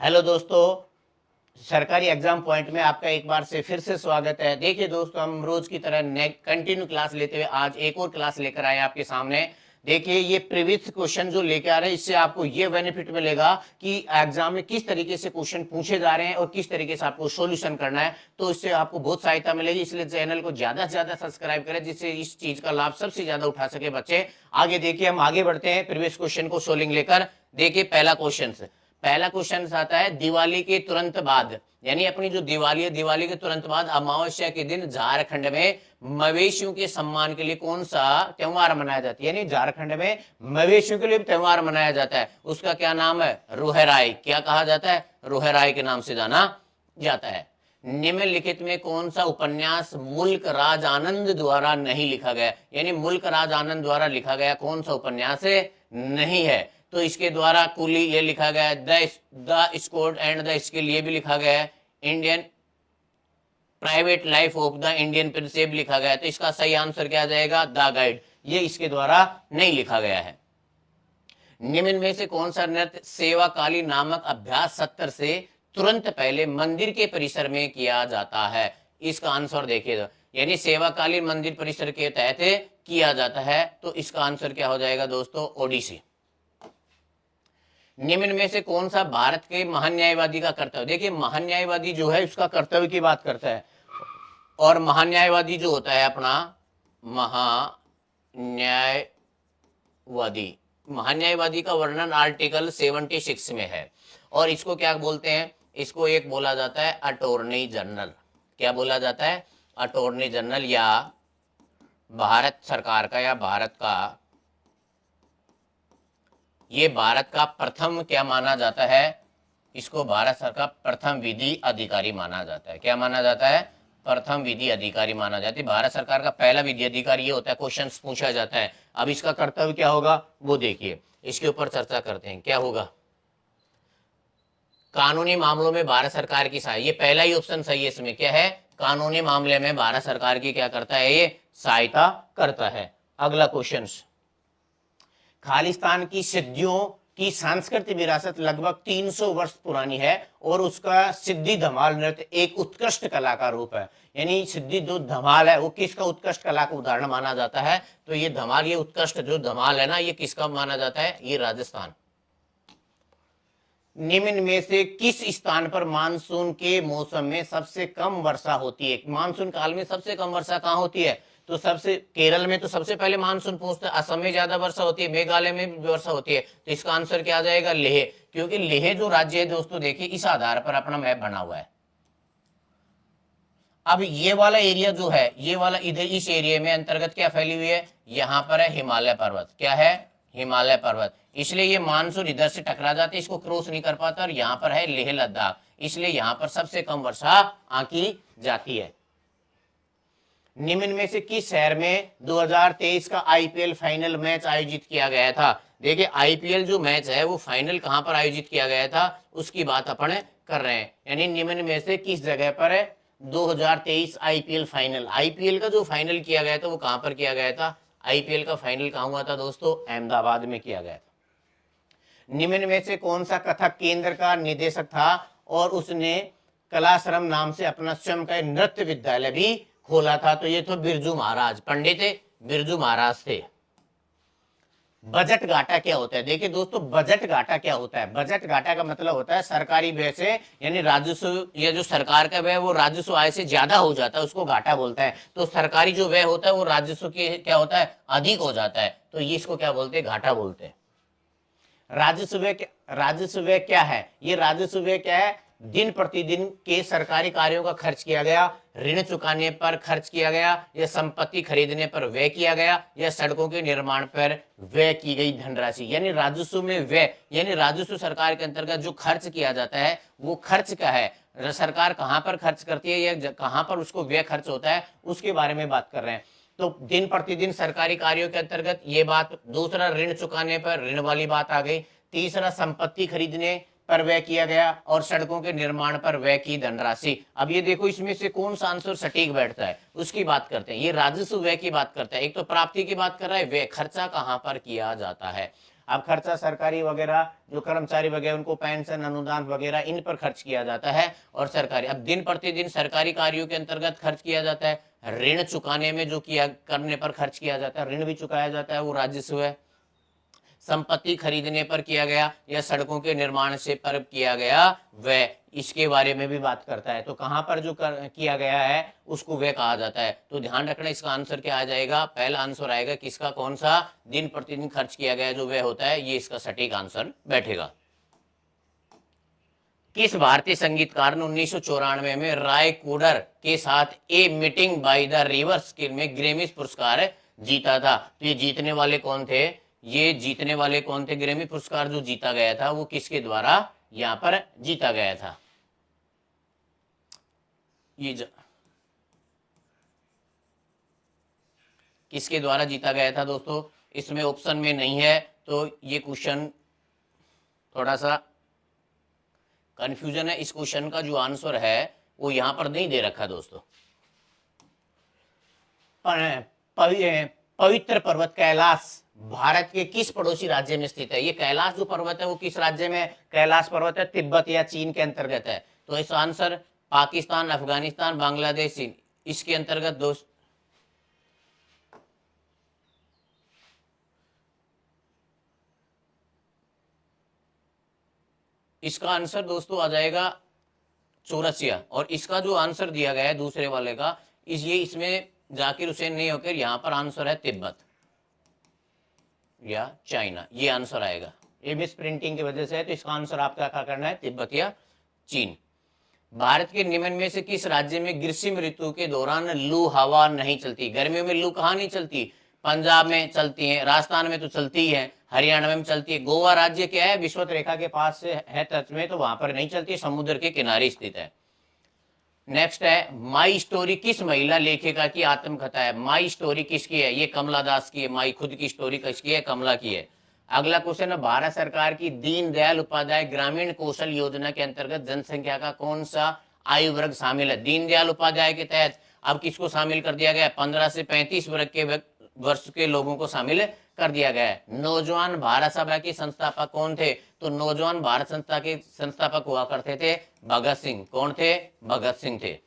Hello दोस्तों, सरकारी exam point में आपका एक बार से फिर से स्वागत है। देखिए दोस्तों, हम रोज की तरह कंटिन्यू क्लास लेते हुए आज एक और क्लास लेकर आए आपके सामने। देखिए, ये प्रीवियस क्वेश्चन जो लेके आ रहे हैं, इससे आपको ये बेनिफिट मिलेगा कि एग्जाम में किस तरीके से क्वेश्चन पूछे जा रहे हैं और किस तरीके से आपको सॉल्यूशन करना है। तो इससे आपको बहुत सहायता मिलेगी, इसलिए चैनल को ज्यादा से ज्यादा सब्सक्राइब करें, जिससे इस चीज का लाभ सबसे ज्यादा उठा सके बच्चे। आगे देखिए, हम आगे बढ़ते हैं प्रीवियस क्वेश्चन को सोल्विंग लेकर। देखिए, पहला क्वेश्चन आता है, दिवाली के तुरंत बाद, यानी अपनी जो दिवाली है, दिवाली के तुरंत बाद अमावस्या के दिन झारखंड में मवेशियों के सम्मान के लिए कौन सा त्योहार मनाया जाता है। यानी झारखंड में मवेशियों के लिए त्योहार मनाया जाता है, उसका क्या नाम है? रोहराई। क्या कहा जाता है? रोहराई के नाम से जाना जाता है। निम्नलिखित में कौन सा उपन्यास मुल्क राज आनंद द्वारा नहीं लिखा गया? यानी मुल्क राज आनंद द्वारा लिखा गया कौन सा उपन्यास नहीं है। तो इसके द्वारा कुली ये लिखा गया है, the scored and the skill ये भी लिखा गया है, Indian private life of the Indian Prince भी लिखा गया है। तो इसका सही आंसर क्या जाएगा? The guide. ये इसके द्वारा नहीं लिखा गया है। निम्न में से कौन सा नृत्य सेवाकाली नामक अभ्यास सत्र से तुरंत पहले मंदिर के परिसर में किया जाता है? इसका आंसर देखिए, यानी सेवाकालीन मंदिर परिसर के तहत किया जाता है। तो इसका आंसर क्या हो जाएगा दोस्तों? ओडिसी। निम्न में से कौन सा भारत के महान न्यायवादी का कर्तव्य? देखिए, महान न्यायवादी जो है उसका कर्तव्य की बात करता है, और महान न्यायवादी जो होता है अपना महान्यायवादी का वर्णन आर्टिकल 76 में है। और इसको क्या बोलते हैं? इसको एक बोला जाता है अटॉर्नी जनरल। क्या बोला जाता है? अटॉर्नी जनरल, या भारत सरकार का, या भारत का, ये भारत का प्रथम क्या माना जाता है? इसको भारत सरकार प्रथम विधि अधिकारी माना जाता है। क्या माना जाता है? प्रथम विधि अधिकारी माना जाता है। भारत सरकार का पहला विधि अधिकारी ये होता है, क्वेश्चंस पूछा जाता है। अब इसका कर्तव्य क्या होगा वो देखिए, इसके ऊपर चर्चा करते हैं। क्या होगा? कानूनी मामलों में भारत सरकार की सहायता। ये पहला ही ऑप्शन सही है। इसमें क्या है? कानूनी मामले में भारत सरकार की क्या करता है? ये सहायता करता है। अगला क्वेश्चन, खालिस्तान की सिद्धियों की सांस्कृतिक विरासत लगभग 300 वर्ष पुरानी है और उसका सिद्धि धमाल नृत्य एक उत्कृष्ट कला का रूप है। यानी सिद्धि जो धमाल है वो किसका उत्कृष्ट कला का उदाहरण माना जाता है? तो ये धमाल, ये उत्कृष्ट जो धमाल है ना, ये किसका माना जाता है? ये राजस्थान। निम्न में से किस स्थान पर मानसून के मौसम में सबसे कम वर्षा होती है? मानसून काल में सबसे कम वर्षा कहाँ होती है? तो सबसे केरल में तो सबसे पहले मानसून पहुंचता है, असम में ज्यादा वर्षा होती है, मेघालय में भी वर्षा होती है। तो इसका आंसर क्या आ जाएगा? लेह। क्योंकि लेह जो राज्य है दोस्तों, देखिए इस आधार पर अपना मैप बना हुआ है। अब ये वाला एरिया जो है, ये वाला इधर इस एरिया में अंतर्गत क्या फैली हुई है? यहाँ पर है हिमालय पर्वत। क्या है? हिमालय पर्वत। इसलिए ये मानसून इधर से टकरा जाते, इसको क्रॉस नहीं कर पाता, और यहाँ पर है लेह लद्दाख, इसलिए यहाँ पर सबसे कम वर्षा आंकी जाती है। निम्न में से किस शहर में 2023 का आईपीएल फाइनल मैच आयोजित किया गया था? देखिए, आईपीएल जो मैच है वो फाइनल कहां पर आयोजित किया गया था उसकी बात अपन कर रहे हैं। यानी निम्न में से किस जगह पर है 2023 आईपीएल फाइनल? आईपीएल का जो फाइनल किया गया था वो कहां पर किया गया था? आईपीएल का फाइनल कहां हुआ था दोस्तों? अहमदाबाद में किया गया था। निम्न में से कौन सा कथक केंद्र का निदेशक था और उसने कलाश्रम नाम से अपना स्वयं का नृत्य विद्यालय भी खोला था? तो ये तो बिरजू महाराज, पंडित बिरजू महाराज थे। बजट घाटा क्या होता है? देखिए दोस्तों, बजट घाटा क्या होता है? बजट घाटा का मतलब होता है सरकारी व्यय से, यानी राजस्व, ये जो सरकार का व्यय वो राजस्व आय से ज्यादा हो जाता है, उसको घाटा बोलता है। तो सरकारी जो व्यय होता है वो राजस्व के क्या होता है? अधिक हो जाता है, तो ये इसको क्या बोलते हैं? घाटा बोलते हैं। राजस्व व्यय क्या है? ये राजस्व व्यय क्या है? दिन प्रतिदिन के सरकारी कार्यों का खर्च किया गया, ऋण चुकाने पर खर्च किया गया, या संपत्ति खरीदने पर व्यय किया गया, या सड़कों के निर्माण पर व्यय की गई धनराशि। यानी राजस्व में व्यय, यानी राजस्व सरकार के अंतर्गत जो खर्च किया जाता है वो खर्च का है, सरकार कहां पर खर्च करती है या कहां पर उसको व्यय खर्च होता है उसके बारे में बात कर रहे हैं। तो दिन प्रतिदिन सरकारी कार्यों के अंतर्गत ये बात। दूसरा, ऋण चुकाने पर ऋण वाली बात आ गई। तीसरा, संपत्ति खरीदने पर व्यय किया गया, और सड़कों के निर्माण पर व्यय की धनराशि। अब ये देखो, इसमें से कौन सा आंसर सटीक बैठता है उसकी बात करते हैं। ये राजस्व व्यय की बात करता है, एक तो प्राप्ति की बात कर रहा है, व्यय खर्चा कहां पर किया जाता है। अब खर्चा सरकारी वगैरह जो कर्मचारी वगैरह उनको पेंशन अनुदान वगैरह इन पर खर्च किया जाता है। और सरकारी अब दिन प्रतिदिन सरकारी कार्यों के अंतर्गत खर्च किया जाता है। ऋण चुकाने में जो किया करने पर खर्च किया जाता है, ऋण भी चुकाया जाता है, वो राजस्व है। संपत्ति खरीदने पर किया गया या सड़कों के निर्माण से पर किया गया वह, इसके बारे में भी बात करता है। तो कहां पर जो किया गया है उसको वह कहा जाता है। तो ध्यान रखना इसका आंसर क्या आ जाएगा, पहला आंसर आएगा किसका, कौन सा, दिन प्रतिदिन खर्च किया गया जो वह होता है, ये इसका सटीक आंसर बैठेगा। किस भारतीय संगीतकार ने 1994 में राय कोडर के साथ a meeting by the river स्किल में ग्रेमी पुरस्कार जीता था? तो ये जीतने वाले कौन थे, ये जीतने वाले कौन थे, ग्रेमी पुरस्कार जो जीता गया था वो किसके द्वारा यहां पर जीता गया था? ये किसके द्वारा जीता गया था दोस्तों? इसमें ऑप्शन में नहीं है, तो ये क्वेश्चन थोड़ा सा कंफ्यूजन है। इस क्वेश्चन का जो आंसर है वो यहां पर नहीं दे रखा दोस्तों। पवित्र पर्वत कैलाश भारत के किस पड़ोसी राज्य में स्थित है? ये कैलाश जो पर्वत है वो किस राज्य में कैलाश पर्वत है? तिब्बत या चीन के अंतर्गत है। तो इसका आंसर पाकिस्तान, अफगानिस्तान, बांग्लादेश, चीन, इसके अंतर्गत दोस्त इसका आंसर दोस्तों आ जाएगा चौरसिया। और इसका जो आंसर दिया गया है दूसरे वाले का, ये इसमें जाकिर हुसैन नहीं होकर यहाँ पर आंसर है तिब्बत या चाइना, ये आंसर आएगा। ये मिस प्रिंटिंग की वजह से है, तो इसका आंसर आपका क्या करना है, तिब्बत या चीन। भारत के निम्न में से किस राज्य में ग्रीष्म ऋतु के दौरान लू हवा नहीं चलती? गर्मियों में लू कहाँ नहीं चलती? पंजाब में चलती है, राजस्थान में तो चलती ही है, हरियाणा में चलती है। गोवा राज्य क्या है, विषुवत रेखा के पास से है तट में, तो वहां पर नहीं चलती, समुद्र के किनारे स्थित है। नेक्स्ट है माई स्टोरी किस महिला लेखिका की आत्मकथा है? माई स्टोरी किसकी है? ये कमला दास की है। माई खुद की स्टोरी किसकी है? कमला की है। अगला क्वेश्चन है भारत सरकार की दीनदयाल उपाध्याय ग्रामीण कौशल योजना के अंतर्गत जनसंख्या का कौन सा आयु वर्ग शामिल है? दीनदयाल उपाध्याय के तहत अब किसको शामिल कर दिया गया? 15 से 35 वर्ष के लोगों को शामिल कर दिया गया है। नौजवान भारत सभा के संस्थापक कौन थे? तो नौजवान भारत संस्था के संस्थापक हुआ करते थे भगत सिंह। कौन थे? भगत सिंह थे।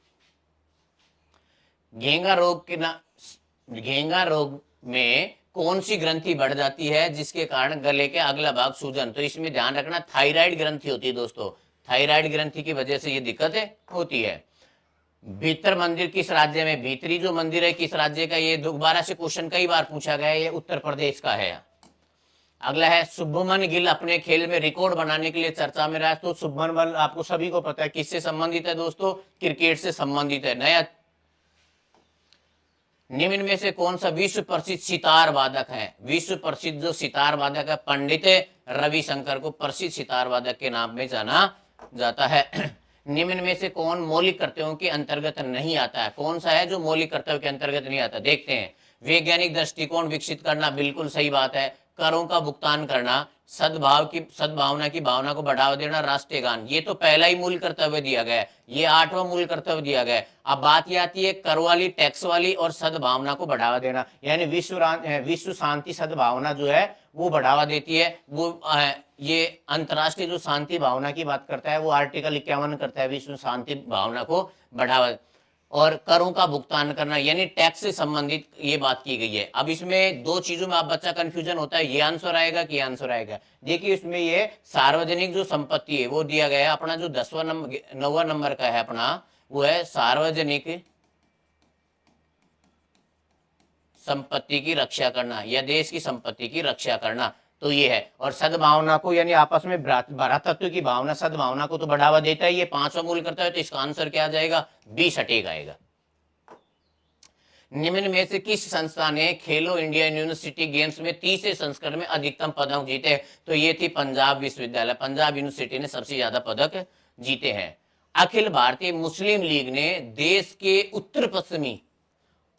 घेंगा रोग में कौन सी ग्रंथि बढ़ जाती है जिसके कारण गले के अगला भाग सूजन? तो इसमें ध्यान रखना थायराइड ग्रंथि होती है दोस्तों। थायराइड ग्रंथि की वजह से ये दिक्कत होती है। भीतर मंदिर किस राज्य में? भीतरी जो मंदिर है किस राज्य का? ये दोबारा से क्वेश्चन कई बार पूछा गया है, ये उत्तर प्रदेश का है। अगला है शुभमन गिल अपने खेल में रिकॉर्ड बनाने के लिए चर्चा में रहा है। तो शुभमन गिल आपको सभी को पता है किससे संबंधित है दोस्तों? क्रिकेट से संबंधित है। नया निम्न में से कौन सा विश्व प्रसिद्ध सितार वादक है? विश्व प्रसिद्ध जो सितार वादक है पंडित रविशंकर को प्रसिद्ध सितार वादक के नाम में जाना जाता है। निम्न में से कौन मौलिक कर्तव्यों के अंतर्गत नहीं आता है? कौन सा है जो मौलिक कर्तव्य के अंतर्गत नहीं आता? देखते हैं। वैज्ञानिक दृष्टिकोण विकसित करना, बिल्कुल सही बात है। करों का भुगतान करना, सद्भावना की भावना को बढ़ावा देना, राष्ट्रीय गान, ये तो पहला ही मूल कर्तव्य दिया गया है, ये 8वां मूल कर्तव्य दिया गया है। अब बात ये आती है कर वाली, टैक्स वाली और सद्भावना को बढ़ावा देना, यानी विश्व शांति सद्भावना जो है वो बढ़ावा देती है। वो ये अंतरराष्ट्रीय जो शांति भावना की बात करता है वो आर्टिकल 51 करता है, विश्व शांति भावना को बढ़ावा। और करों का भुगतान करना यानी टैक्स से संबंधित ये बात की गई है। अब इसमें दो चीजों में आप बच्चा कंफ्यूजन होता है, ये आंसर आएगा कि आंसर आएगा। देखिए इसमें ये सार्वजनिक जो संपत्ति है वो दिया गया है अपना, जो 10वां नंबर 9वां नंबर का है अपना, वो है सार्वजनिक संपत्ति की रक्षा करना या देश की संपत्ति की रक्षा करना, तो ये है। और सद्भावना को यानी आपस में भ्रातृत्व की भावना, सद्भावना को तो बढ़ावा देता है, ये 5वां मूल करता है। तो इसका आंसर क्या आ जाएगा? बी सटीक आएगा। निम्न में से किस संस्था ने खेलो इंडिया यूनिवर्सिटी गेम्स में 30 संस्करण में अधिकतम पदक जीते? तो ये थी पंजाब विश्वविद्यालय, पंजाब यूनिवर्सिटी ने सबसे ज्यादा पदक जीते हैं। अखिल भारतीय मुस्लिम लीग ने देश के उत्तर पश्चिमी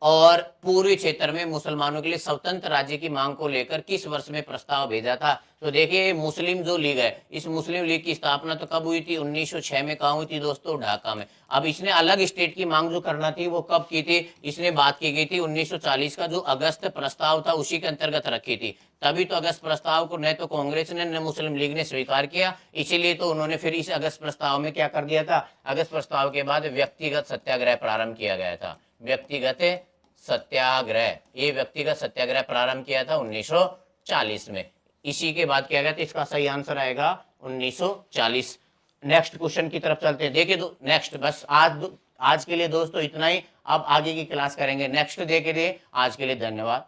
और पूर्वी क्षेत्र में मुसलमानों के लिए स्वतंत्र राज्य की मांग को लेकर किस वर्ष में प्रस्ताव भेजा था? तो देखिए मुस्लिम जो लीग है, इस मुस्लिम लीग की स्थापना तो कब हुई थी? 1906 में। कहा हुई थी दोस्तों? ढाका में। अब इसने अलग स्टेट की मांग जो करना थी वो कब की थी? इसने बात की गई थी 1940 का जो अगस्त प्रस्ताव था उसी के अंतर्गत रखी थी। तभी तो अगस्त प्रस्ताव को न तो कांग्रेस ने न मुस्लिम लीग ने स्वीकार किया, इसीलिए तो उन्होंने फिर इस अगस्त प्रस्ताव में क्या कर दिया था? अगस्त प्रस्ताव के बाद व्यक्तिगत सत्याग्रह प्रारंभ किया गया था। व्यक्तिगत सत्याग्रह, ये व्यक्तिगत सत्याग्रह प्रारंभ किया था 1940 में। इसी के बाद किया गया था। इसका सही आंसर आएगा 1940। नेक्स्ट क्वेश्चन की तरफ चलते हैं। देखिए नेक्स्ट, बस आज के लिए दोस्तों इतना ही। अब आगे की क्लास करेंगे नेक्स्ट डे के लिए। आज के लिए धन्यवाद।